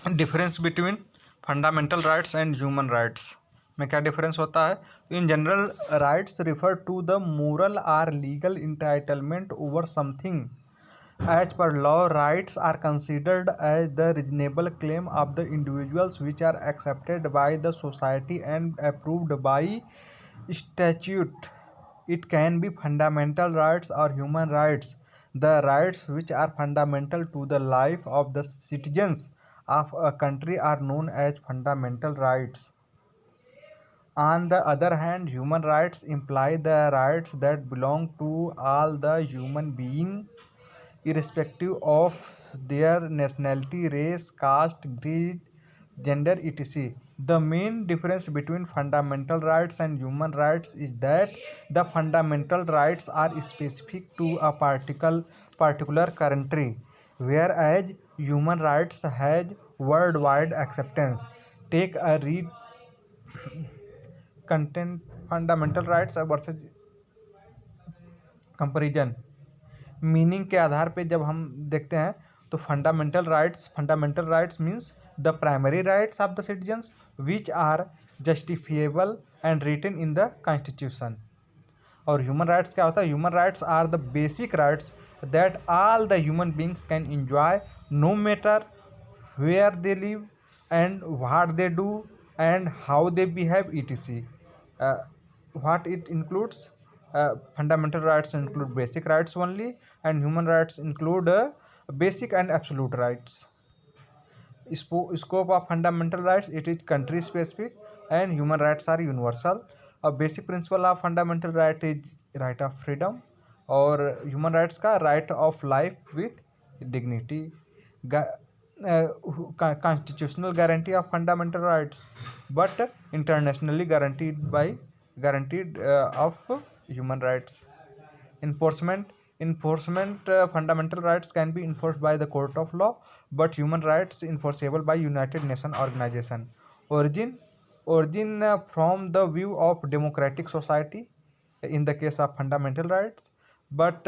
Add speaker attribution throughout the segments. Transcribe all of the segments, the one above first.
Speaker 1: Difference between fundamental rights and human rights में क्या difference होता है? In general, rights refer to the moral or legal entitlement over something. As per law, rights are considered as the reasonable claim of the individuals which are accepted by the society and approved by statute. It can be fundamental rights or human rights. The rights which are fundamental to the life of the citizens of a country are known as fundamental rights. On the other hand, human rights imply the rights that belong to all the human beings irrespective of their nationality, race, caste, creed, gender, etc. The main difference between fundamental rights and human rights is that the fundamental rights are specific to a particular country, whereas human rights has worldwide acceptance. Take a read content fundamental rights versus comparison. Meaning के आधार पे जब हम देखते हैं तो fundamental rights means the primary rights of the citizens which are justifiable and written in the constitution. और human rights क्या होता है? Human rights are the basic rights that all the human beings can enjoy no matter where they live and what they do and how they behave etc. What it includes? Fundamental rights include basic rights only, and human rights include basic and absolute rights. Scope of fundamental rights, it is country specific, and human rights are universal. A basic principle of fundamental right is right of freedom, और human rights का right of life with dignity. Constitutional guarantee of fundamental rights, but internationally guaranteed of human rights. Enforcement fundamental rights can be enforced by the court of law, but human rights enforceable by United Nations organization. Origin from the view of democratic society in the case of fundamental rights, but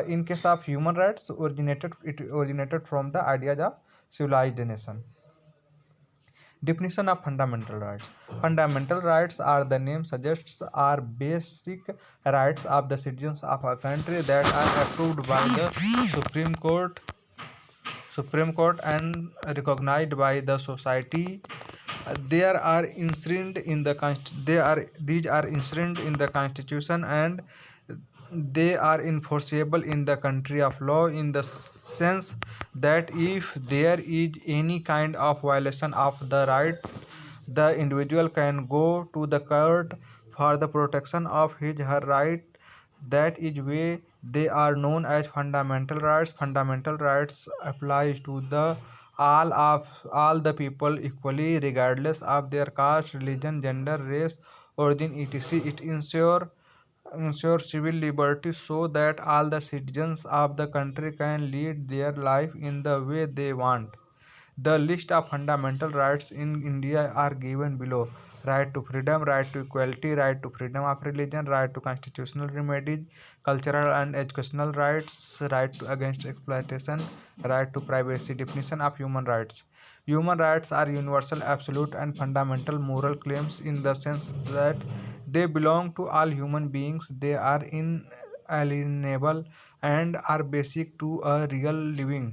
Speaker 1: in case of human rights originated from the ideas of civilized nation. Definition of fundamental rights. Fundamental rights, are the name suggests, are basic rights of the citizens of a country that are approved by the Supreme Court and recognized by the society. These are enshrined in the Constitution, and they are enforceable in the country of law in the sense that if there is any kind of violation of the right, the individual can go to the court for the protection of his her right. That is why they are known as fundamental rights. Fundamental rights applies to the all the people equally, regardless of their caste, religion, gender, race, origin etc. It ensure civil liberty so that all the citizens of the country can lead their life in the way they want. The list of fundamental rights in India are given below: right to freedom, right to equality, right to freedom of religion, right to constitutional remedies, cultural and educational rights, right to against exploitation, right to privacy. Definition of human rights. Human rights are universal, absolute, and fundamental moral claims in the sense that they belong to all human beings. They are inalienable and are basic to a real living.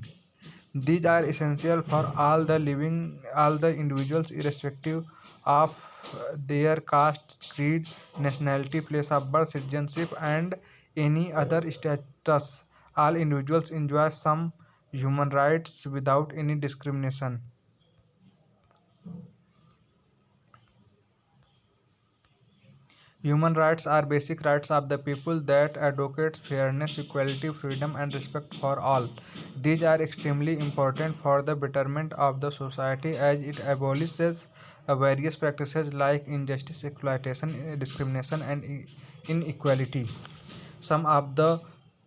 Speaker 1: These are essential for all the individuals, irrespective of their caste, creed, nationality, place of birth, citizenship, and any other status. All individuals enjoy some human rights without any discrimination. Human rights are basic rights of the people that advocates fairness, equality, freedom, and respect for all. These are extremely important for the betterment of the society as it abolishes various practices like injustice, exploitation, discrimination, and inequality. Some of the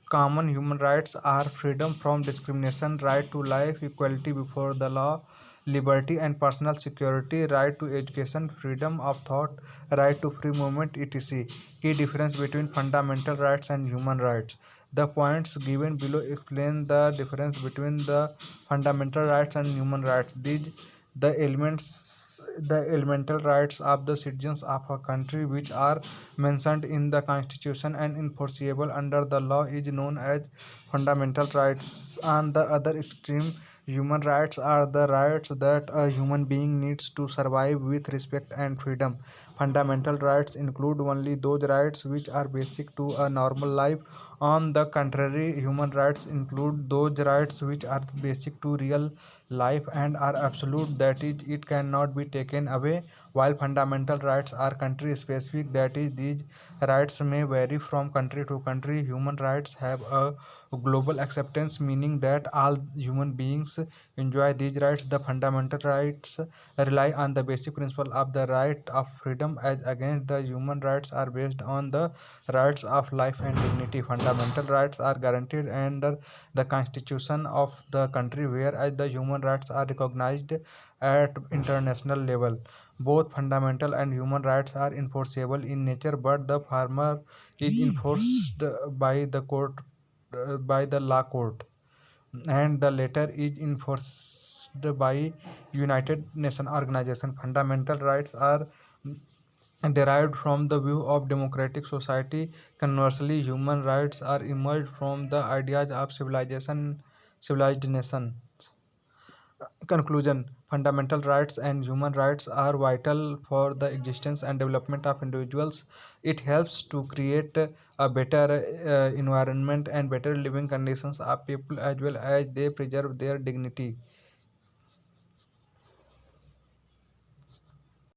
Speaker 1: common human rights are freedom from discrimination, right to life, equality before the law, liberty and personal security, right to education, freedom of thought, right to free movement, etc. Key difference between fundamental rights and human rights. The points given below explain the difference between the fundamental rights and human rights. The elemental rights of the citizens of a country, which are mentioned in the constitution and enforceable under the law, is known as fundamental rights. On the other extreme, human rights are the rights that a human being needs to survive with respect and freedom. Fundamental rights include only those rights which are basic to a normal life. On the contrary, human rights include those rights which are basic to real life and are absolute, that is, it cannot be taken away, while fundamental rights are country specific, that is, these rights may vary from country to country. Human rights have a global acceptance, meaning that all human beings enjoy these rights. The fundamental rights rely on the basic principle of the right of freedom, as against the human rights are based on the rights of life and dignity. Fundamental rights are guaranteed under the constitution of the country, whereas the human rights are recognized at international level. Both fundamental and human rights are enforceable in nature, but the former is enforced by the court, by the law court, and the latter is enforced by United Nations organization. Fundamental rights are derived from the view of democratic society. Conversely, human rights are emerged from the ideas of civilized nation. Conclusion: fundamental rights and human rights are vital for the existence and development of individuals. It helps to create a better environment and better living conditions of people, as well as they preserve their dignity.